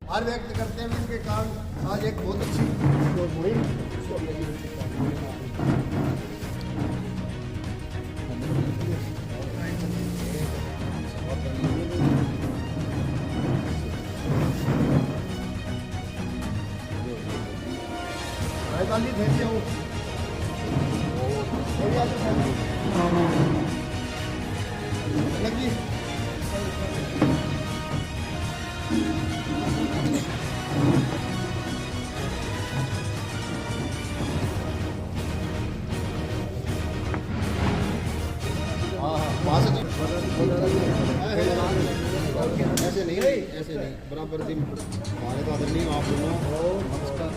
आभार व्यक्त करते हैं इनके कारण आज एक बहुत अच्छी मुहिम भेजिए हूँ लगी ऐसे नहीं ऐसे नहीं बराबर दिन हमारे तो आदरणीय आप दोनों नमस्कार।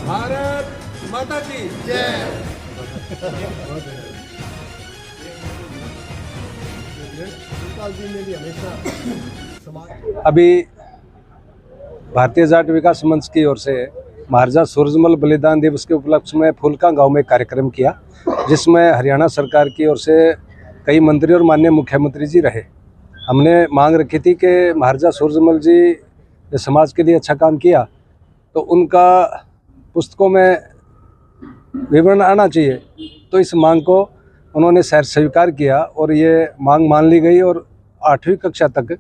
भारत माता की जय। अभी भारतीय जाट विकास मंच की ओर से महाराजा सूरजमल बलिदान दिवस के उपलक्ष्य में फुलका गांव में कार्यक्रम किया, जिसमें हरियाणा सरकार की ओर से कई मंत्री और माननीय मुख्यमंत्री जी रहे। हमने मांग रखी थी कि महाराजा सूरजमल जी ने समाज के लिए अच्छा काम किया तो उनका पुस्तकों में विवरण आना चाहिए, तो इस मांग को उन्होंने स्वीकार किया और ये मांग मान ली गई और 8वीं कक्षा तक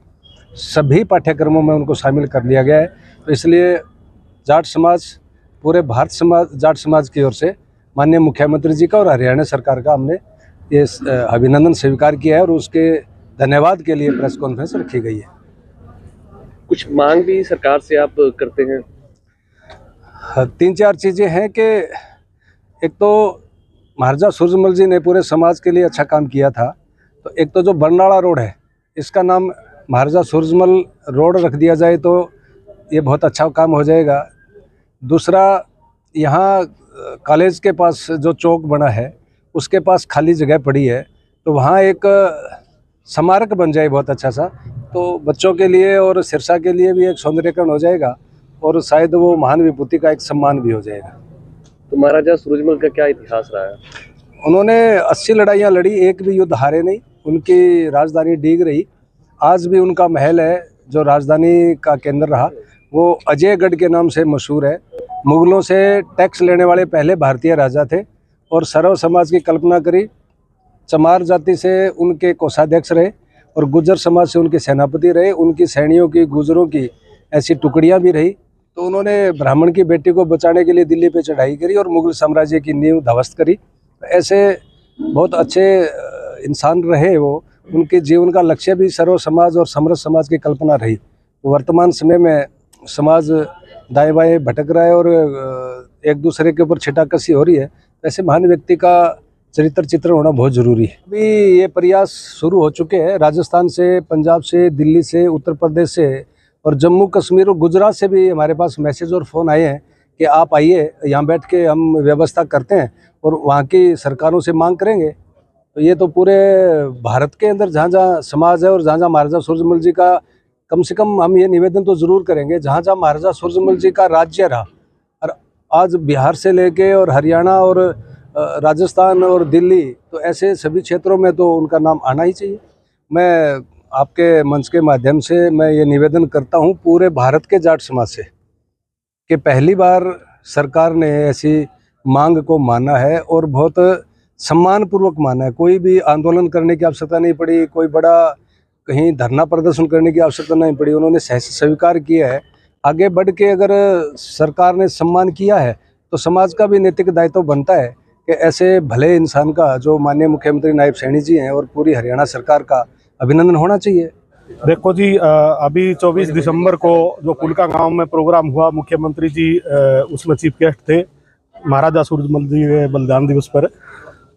सभी पाठ्यक्रमों में उनको शामिल कर लिया गया है। तो इसलिए जाट समाज, पूरे भारत समाज, जाट समाज की ओर से माननीय मुख्यमंत्री जी का और हरियाणा सरकार का हमने ये अभिनंदन स्वीकार किया है और उसके धन्यवाद के लिए प्रेस कॉन्फ्रेंस रखी गई है। कुछ मांग भी सरकार से आप करते हैं? 3-4 चीज़ें हैं कि एक तो महाराजा सूरजमल जी ने पूरे समाज के लिए अच्छा काम किया था, तो एक तो जो बरनाला रोड है इसका नाम महाराजा सूरजमल रोड रख दिया जाए तो ये बहुत अच्छा काम हो जाएगा। दूसरा, यहाँ कॉलेज के पास जो चौक बना है उसके पास खाली जगह पड़ी है, तो वहाँ एक स्मारक बन जाए बहुत अच्छा सा, तो बच्चों के लिए और सिरसा के लिए भी एक सौंदर्यीकरण हो जाएगा और शायद वो महान विभूति का एक सम्मान भी हो जाएगा। तो महाराजा सूरजमल का क्या इतिहास रहा है? उन्होंने 80 लड़ाइयाँ लड़ी, एक भी युद्ध हारे नहीं। उनकी राजधानी डीग रही, आज भी उनका महल है जो राजधानी का केंद्र रहा, वो अजयगढ़ के नाम से मशहूर है। मुगलों से टैक्स लेने वाले पहले भारतीय राजा थे और सर्व समाज की कल्पना करी। चमार जाति से उनके कोषाध्यक्ष रहे और गुर्जर समाज से उनके सेनापति रहे। उनकी सैनियों की, गुजरों की ऐसी टुकड़ियाँ भी रही, तो उन्होंने ब्राह्मण की बेटी को बचाने के लिए दिल्ली पे चढ़ाई करी और मुगल साम्राज्य की नींव ध्वस्त करी। ऐसे बहुत अच्छे इंसान रहे वो। उनके जीवन का लक्ष्य भी सर्व समाज और समृद्ध समाज की कल्पना रही। वर्तमान समय में समाज दाएं बाएं भटक रहा है और एक दूसरे के ऊपर छिटाकसी हो रही है, ऐसे महान व्यक्ति का चरित्र चित्रण होना बहुत ज़रूरी है। अभी ये प्रयास शुरू हो चुके हैं, राजस्थान से, पंजाब से, दिल्ली से, उत्तर प्रदेश से और जम्मू कश्मीर और गुजरात से भी हमारे पास मैसेज और फ़ोन आए हैं कि आप आइए, यहाँ बैठ के हम व्यवस्था करते हैं और वहाँ की सरकारों से मांग करेंगे। तो ये तो पूरे भारत के अंदर जहाँ जहाँ समाज है और जहाँ जहाँ महाराजा सूरजमल जी का, कम से कम हम ये निवेदन तो ज़रूर करेंगे, जहाँ जहाँ महाराजा सूरजमल जी का राज्य रहा, और आज बिहार से लेके और हरियाणा और राजस्थान और दिल्ली, तो ऐसे सभी क्षेत्रों में तो उनका नाम आना ही चाहिए। मैं आपके मंच के माध्यम से मैं ये निवेदन करता हूँ पूरे भारत के जाट समाज से कि पहली बार सरकार ने ऐसी मांग को माना है और बहुत सम्मानपूर्वक माना है। कोई भी आंदोलन करने की आवश्यकता नहीं पड़ी, कोई बड़ा कहीं धरना प्रदर्शन करने की आवश्यकता नहीं पड़ी, उन्होंने सहर्ष स्वीकार किया है। आगे बढ़ के अगर सरकार ने सम्मान किया है तो समाज का भी नैतिक दायित्व बनता है कि ऐसे भले इंसान का, जो माननीय मुख्यमंत्री नायब सैनी जी हैं और पूरी हरियाणा सरकार का, अभिनंदन होना चाहिए। देखो जी, अभी 24 दिसंबर को जो फुलका गांव में प्रोग्राम हुआ, मुख्यमंत्री जी उसमें चीफ गेस्ट थे महाराजा सूरजमल जी के बलिदान दिवस पर।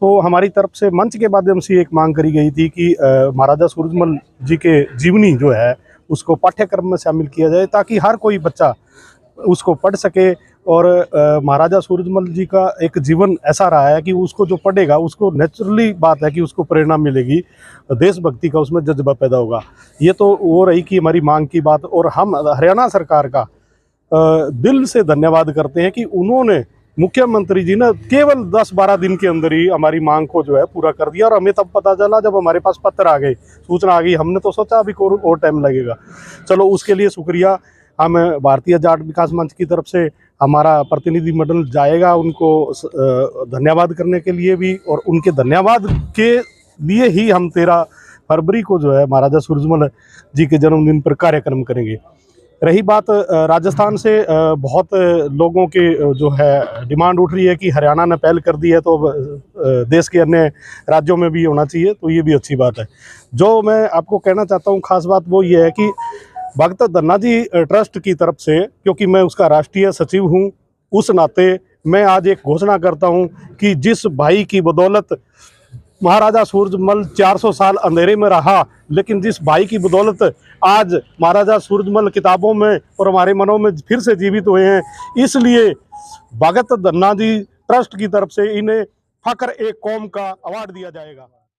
तो हमारी तरफ से मंच के माध्यम से एक मांग करी गई थी कि महाराजा सूरजमल जी के जीवनी जो है उसको पाठ्यक्रम में शामिल किया जाए, ताकि हर कोई बच्चा उसको पढ़ सके। और महाराजा सूरजमल जी का एक जीवन ऐसा रहा है कि उसको जो पढ़ेगा उसको नेचुरली बात है कि उसको प्रेरणा मिलेगी, देशभक्ति का उसमें जज्बा पैदा होगा। ये तो वो रही कि हमारी मांग की बात। और हम हरियाणा सरकार का दिल से धन्यवाद करते हैं कि उन्होंने, मुख्यमंत्री जी ने केवल 10-12 दिन के अंदर ही हमारी मांग को जो है पूरा कर दिया। और हमें तब पता चला जब हमारे पास पत्र आ गए, सूचना आ गई, हमने तो सोचा अभी और टाइम लगेगा। चलो उसके लिए शुक्रिया। हम भारतीय जाट विकास मंच की तरफ से हमारा प्रतिनिधिमंडल जाएगा उनको धन्यवाद करने के लिए भी, और उनके धन्यवाद के लिए ही हम 13 फरवरी को जो है महाराजा सूरजमल जी के जन्मदिन पर कार्यक्रम करेंगे। रही बात राजस्थान से, बहुत लोगों के जो है डिमांड उठ रही है कि हरियाणा ने पहल कर दी है तो देश के अन्य राज्यों में भी होना चाहिए, तो ये भी अच्छी बात है। जो मैं आपको कहना चाहता हूँ खास बात वो ये है कि भगत धन्ना जी ट्रस्ट की तरफ से, क्योंकि मैं उसका राष्ट्रीय सचिव हूँ, उस नाते मैं आज एक घोषणा करता हूँ कि जिस भाई की बदौलत महाराजा सूरजमल 400 साल अंधेरे में रहा, लेकिन जिस भाई की बदौलत आज महाराजा सूरजमल किताबों में और हमारे मनों में फिर से जीवित हुए हैं, इसलिए भगत धन्ना जी ट्रस्ट की तरफ से इन्हें फक्र एक कौम का अवार्ड दिया जाएगा।